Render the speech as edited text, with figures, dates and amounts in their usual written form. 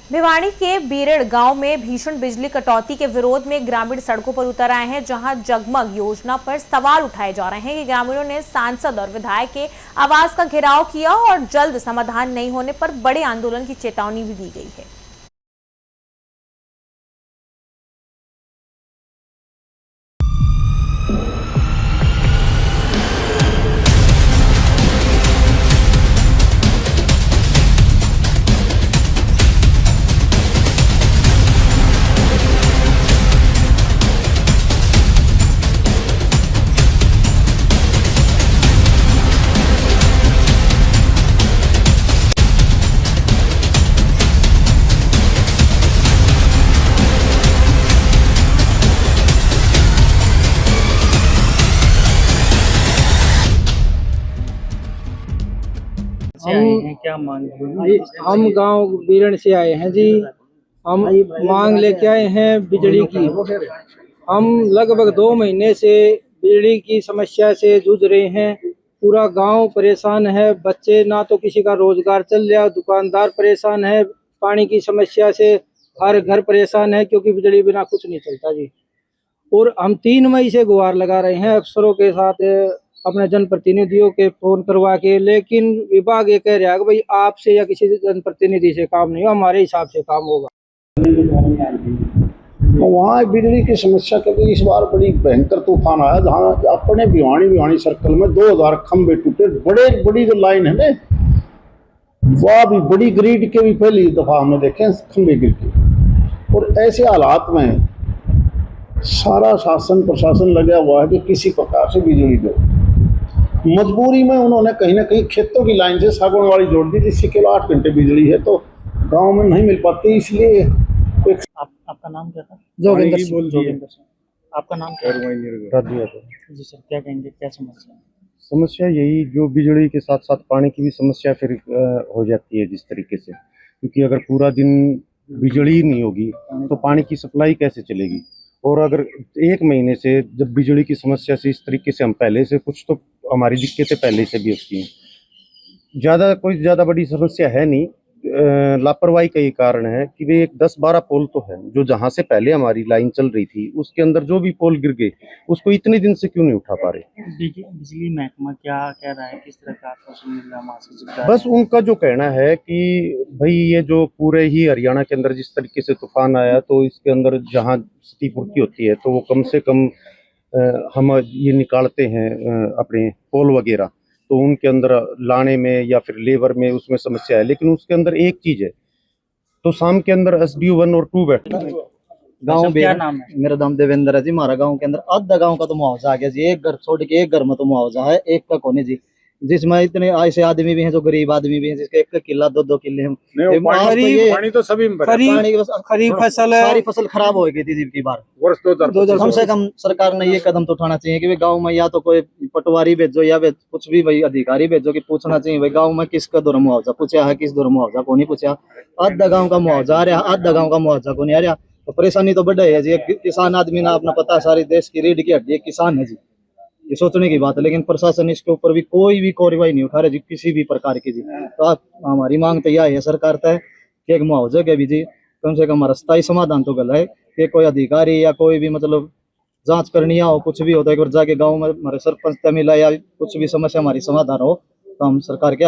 भिवाड़ी के बीरड़ गांव में भीषण बिजली कटौती के विरोध में ग्रामीण सड़कों पर उतर आए हैं, जहां जगमग योजना पर सवाल उठाए जा रहे हैं कि ग्रामीणों ने सांसद और विधायक के आवास का घेराव किया और जल्द समाधान नहीं होने पर बड़े आंदोलन की चेतावनी भी दी गई है। क्या मांग? हम गांव बीरण से आए हैं जी। हम मांग लेके आए हैं बिजली की। हम लगभग 2 महीने से बिजली की समस्या से जूझ रहे हैं। पूरा गांव परेशान है। बच्चे ना तो किसी का रोजगार चल रहा, दुकानदार परेशान है। पानी की समस्या से हर घर परेशान है, क्योंकि बिजली बिना कुछ नहीं चलता जी। और हम 3 मई से गुहार लगा रहे हैं अफसरों के साथ, अपने जनप्रतिनिधियों के फोन करवा के, लेकिन विभाग ये कह रहा है कि भाई आपसे या किसी जनप्रतिनिधि से काम नहीं हो, हमारे हिसाब से काम होगा। वहाँ बिजली की समस्या के लिए इस बार बड़ी भयंकर तूफान आया, जहाँ अपने भिवानी सर्कल में 2000 खंभे टूटे। बड़ी जो लाइन है ना, वह भी बड़ी ग्रिड के भी पहली दफा हमने देखे खंभे गिर के। और ऐसे हालात में सारा शासन प्रशासन लगा हुआ है कि किसी प्रकार से बिजली दो। मजबूरी में उन्होंने कहीं ना कहीं खेतों की लाइन से सागवान वाली जोड़ दी, जिससे केवल 8 घंटे बिजली है, तो गांव में नहीं मिल पाती। इसलिए आपका नाम क्या था? जोगिंदर सिंह। आपका नाम क्या है? जी सर, क्या कहेंगे, क्या समस्या है? समस्या यही, जो बिजली के साथ साथ पानी की भी समस्या फिर हो जाती है जिस तरीके से, क्योंकि अगर पूरा दिन बिजली ही नहीं होगी तो पानी की सप्लाई कैसे चलेगी। और अगर 1 महीने से जब बिजली की समस्या से इस तरीके से हम पहले से कुछ तो हमारी दिक्कतें पहले से भी होती हैं। कोई ज़्यादा बड़ी समस्या है नहीं। लापरवाही का ये कारण है कि वे एक 10-12 पोल तो है, जो जहाँ से पहले हमारी लाइन चल रही थी उसके अंदर जो भी पोल गिर गए, उसको इतने दिन से क्यों नहीं उठा पा रहे। बिजली महकमा क्या कह रहा है, किस तरह का आश्वासन मिल रहा है? बस उनका जो कहना है कि भाई ये जो पूरे ही हरियाणा के अंदर जिस तरीके से तूफान आया, तो इसके अंदर जहाँ क्षतिपूर्ति होती है तो वो कम से कम हम ये निकालते हैं अपने पोल वगैरह, तो उनके अंदर लाने में या फिर लेबर में उसमें समस्या है। लेकिन उसके अंदर एक चीज है, तो शाम के अंदर SDO 1 और 2 बैठते हैं। गाँव क्या नाम है? मेरा नाम देवेंद्र है जी। हमारा गांव के अंदर आधा गांव का तो मुआवजा आ गया जी। एक घर छोड़ के एक घर में तो मुआवजा है, एक का कोने जी, जिसमें इतने ऐसे आदमी भी हैं जो गरीब आदमी भी हैं, जिसके 1 किला 2-2 किले हैं। पानी तो सभी खरीफ फसल सारी फसल खराब हो गई थी की बार। कम से कम सरकार ने ये कदम तो उठाना चाहिए कि भाई गाँव में या तो कोई पटवारी भेजो या कुछ भी भाई अधिकारी भेजो, कि पूछना चाहिए भाई गाँव में किसका दौर मुआवजा पूछा है, किस दौर मुआवजा को नहीं पूछा। आधा गाँव का मुआवजा आ रहा, आधा गाँव का मुआवजा को नहीं आ रहा, तो परेशानी तो बढ़ है जी। किसान आदमी ना अपना पता, सारी देश की रीढ़ की हड्डी किसान है जी। ये सोचने की बात है, लेकिन प्रशासन इसके ऊपर भी कोई भी कार्रवाई नहीं उठा रहे जी, किसी भी प्रकार की जी। तो हमारी मांग तो यह है सरकार तक कि एक मुआवजे के भी जी कम से कम हमारा स्थायी समाधान तो गला है कि कोई अधिकारी या कोई भी मतलब जांच करनी हो, कुछ भी होता है, एक बार जाके गाँव में हमारे सरपंच मिला या कुछ भी समस्या हमारी समाधान हो, तो हम सरकार के